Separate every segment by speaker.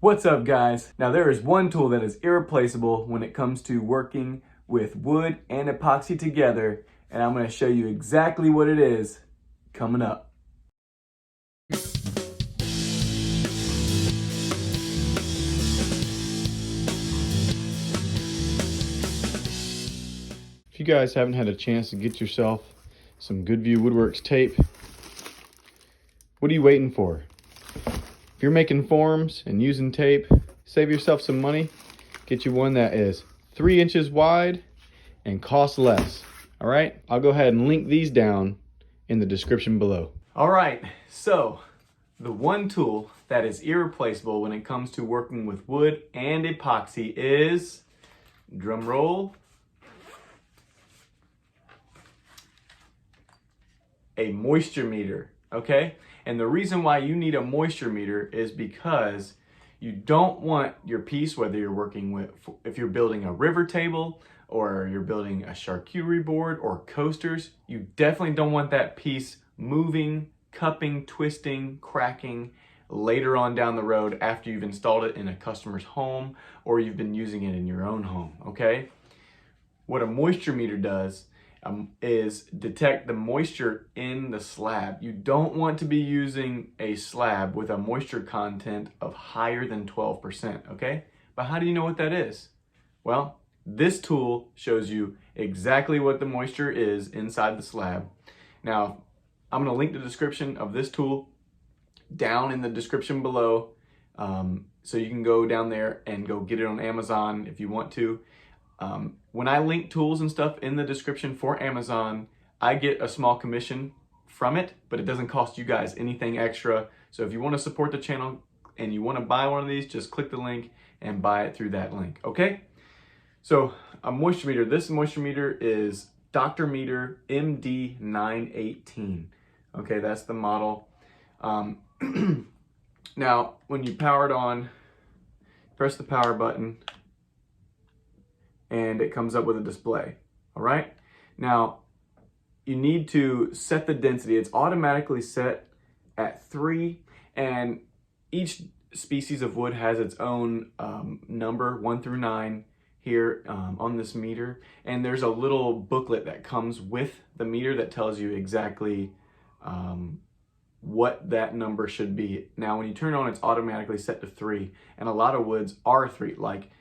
Speaker 1: What's up, guys? Now there is one tool that is irreplaceable when it comes to working with wood and epoxy together, and I'm going to show you exactly what it is coming up.
Speaker 2: If you guys haven't had a chance to get yourself some Goodview Woodworks tape, what are you waiting for? If you're making forms and using tape, save yourself some money. Get you one that is 3 inches wide and costs less. All right, I'll go ahead and link these down in the description below.
Speaker 1: All right, so the one tool that is irreplaceable when it comes to working with wood and epoxy is, drum roll, a moisture meter, okay? And the reason why you need a moisture meter is because you don't want your piece, whether you're working with, if you're building a river table or you're building a charcuterie board or coasters, you definitely don't want that piece moving, cupping, twisting, cracking later on down the road after you've installed it in a customer's home or you've been using it in your own home, okay? What a moisture meter does is detect the moisture in the slab. You don't want to be using a slab with a moisture content of higher than 12%, okay? But how do you know what that is? Well, this tool shows you exactly what the moisture is inside the slab. Now, I'm gonna link the description of this tool down in the description below, so you can go down there and go get it on Amazon if you want to. When I link tools and stuff in the description for Amazon, I get a small commission from it, but it doesn't cost you guys anything extra. So if you want to support the channel and you want to buy one of these, just click the link and buy it through that link, okay? So a moisture meter, this moisture meter is Dr. Meter MD918. Okay, that's the model. Now, when you power it on, press the power button, and it comes up with a display, all right? Now, you need to set the density. It's automatically set at 3, and each species of wood has its own number, 1 through 9, here on this meter. And there's a little booklet that comes with the meter that tells you exactly what that number should be. Now, when you turn it on, it's automatically set to 3, and a lot of woods are 3, like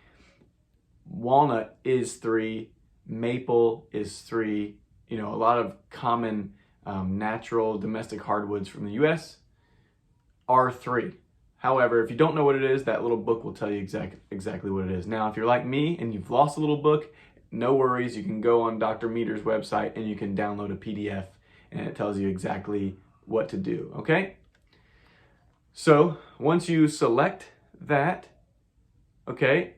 Speaker 1: walnut is 3, maple is 3. You know, a lot of common natural domestic hardwoods from the US are 3. However, if you don't know what it is, that little book will tell you exactly what it is. Now, if you're like me and you've lost a little book, no worries. You can go on Dr. Meter's website and you can download a PDF and it tells you exactly what to do, okay? So once you select that, okay,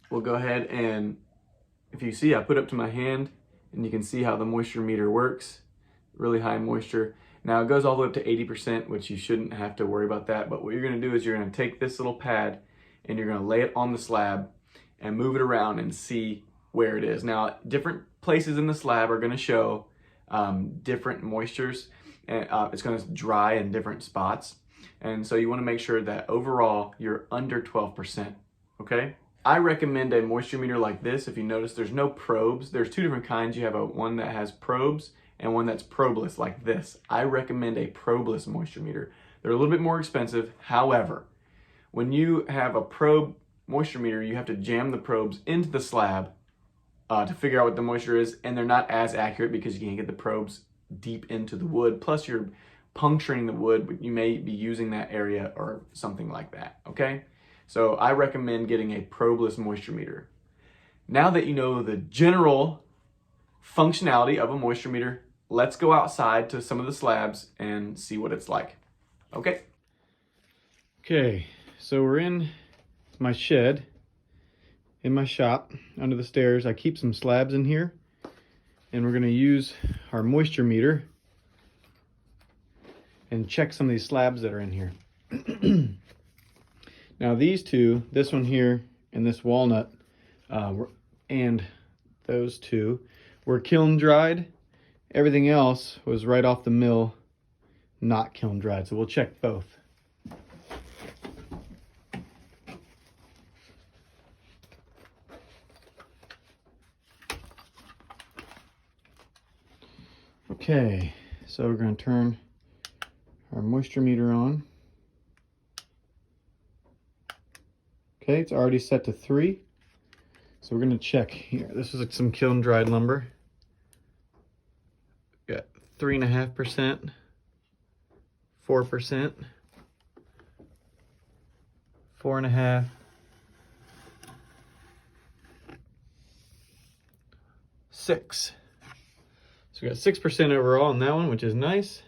Speaker 1: we'll go ahead and, if you see, I put it up to my hand and you can see how the moisture meter works. Really high moisture. Now it goes all the way up to 80%, which you shouldn't have to worry about that. But what you're gonna do is you're gonna take this little pad and you're gonna lay it on the slab and move it around and see where it is. Now, different places in the slab are gonna show different moistures, and it's gonna dry in different spots. And so you wanna make sure that overall you're under 12%, okay? I recommend a moisture meter like this. If you notice, there's no probes. There's 2 different kinds. You have one that has probes and one that's probeless, like this. I recommend a probeless moisture meter. They're a little bit more expensive. However, when you have a probe moisture meter, you have to jam the probes into the slab to figure out what the moisture is, and they're not as accurate because you can't get the probes deep into the wood. Plus, you're puncturing the wood, but you may be using that area or something like that, okay? So I recommend getting a probeless moisture meter. Now that you know the general functionality of a moisture meter, let's go outside to some of the slabs and see what it's like. Okay?
Speaker 2: Okay, so we're in my shed, in my shop, under the stairs. I keep some slabs in here, and we're gonna use our moisture meter and check some of these slabs that are in here. Now these two, this one here and this walnut, and those two, were kiln dried. Everything else was right off the mill, not kiln dried. So we'll check both. Okay, so we're going to turn our moisture meter on. Okay, it's already set to 3. So we're going to check here. This is some kiln dried lumber. Got 3.5%, 4%, 4.5%, 6. So we got 6% overall on that one, which is nice.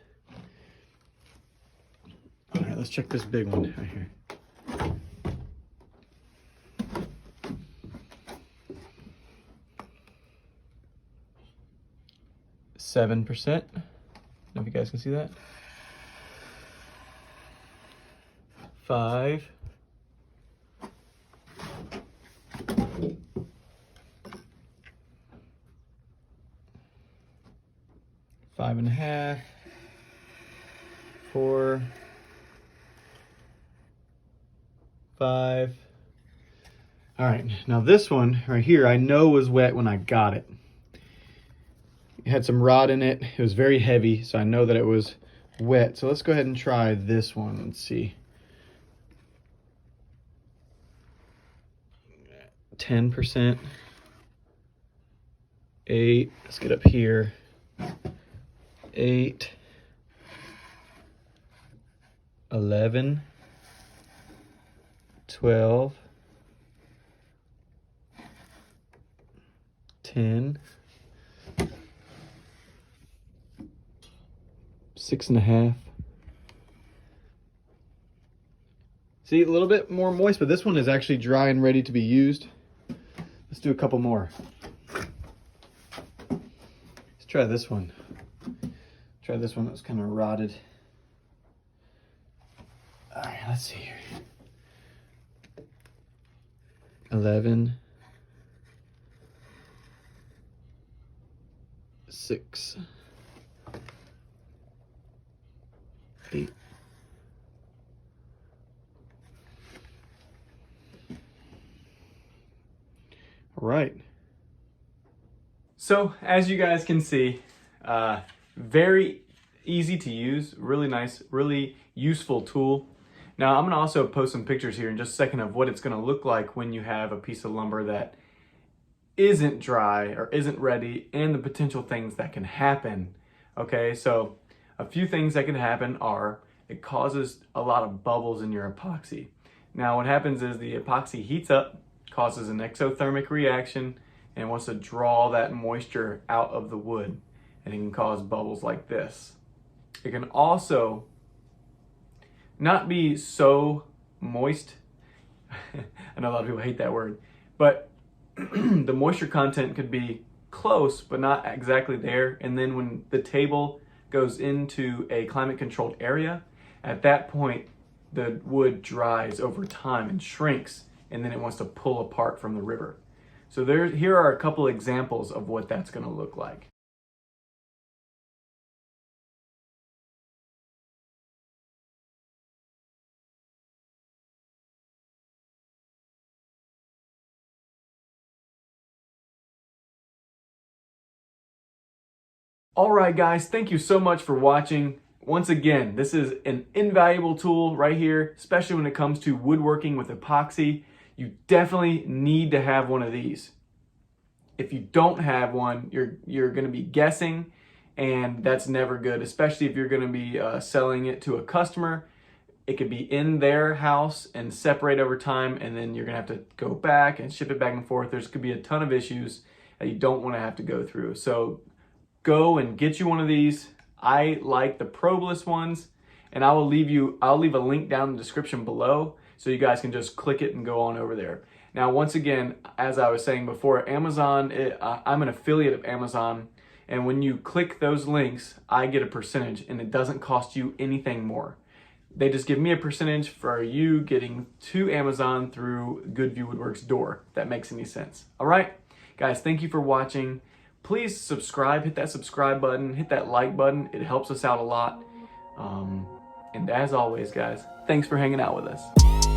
Speaker 2: All right, let's check this big one right here. 7%. I don't know if you guys can see that. 5. 5.5. 4. 5. All right, now this one right here I know was wet when I got it. It had some rot in it. It was very heavy, so I know that it was wet. So let's go ahead and try this one and see. 10%. 8. Let's get up here. 8. 11. 12. 10. 6.5. See, a little bit more moist, but this one is actually dry and ready to be used. Let's do a couple more. Let's try this one. Try this one that was kind of rotted. All right, let's see here. 11. 6. 8. All right.
Speaker 1: So as you guys can see, very easy to use, really nice, really useful tool. Now I'm gonna also post some pictures here in just a second of what it's gonna look like when you have a piece of lumber that isn't dry or isn't ready, and the potential things that can happen. Okay, so a few things that can happen are it causes a lot of bubbles in your epoxy. Now what happens is the epoxy heats up, causes an exothermic reaction, and wants to draw that moisture out of the wood, and it can cause bubbles like this. It can also not be so moist. I know a lot of people hate that word, but the moisture content could be close but not exactly there, and then when the table goes into a climate controlled area, at that point the wood dries over time and shrinks, and then it wants to pull apart from the river. So here are a couple examples of what that's going to look like. All right, guys, thank you so much for watching. Once again, this is an invaluable tool right here, especially when it comes to woodworking with epoxy. You definitely need to have one of these. If you don't have one, you're going to be guessing, and that's never good, especially if you're going to be selling it to a customer. It could be in their house and separate over time, and then you're going to have to go back and ship it back and forth. There's could be a ton of issues that you don't want to have to go through. So go and get you one of these. I like the probeless ones, and I'll leave a link down in the description below so you guys can just click it and go on over there. Now, once again, as I was saying before, Amazon, I'm an affiliate of Amazon, and when you click those links, I get a percentage, and it doesn't cost you anything more. They just give me a percentage for you getting to Amazon through Goodview Woodworks' door, if that makes any sense. All right, guys, thank you for watching. Please subscribe, hit that subscribe button, hit that like button. It helps us out a lot. And as always, guys, thanks for hanging out with us.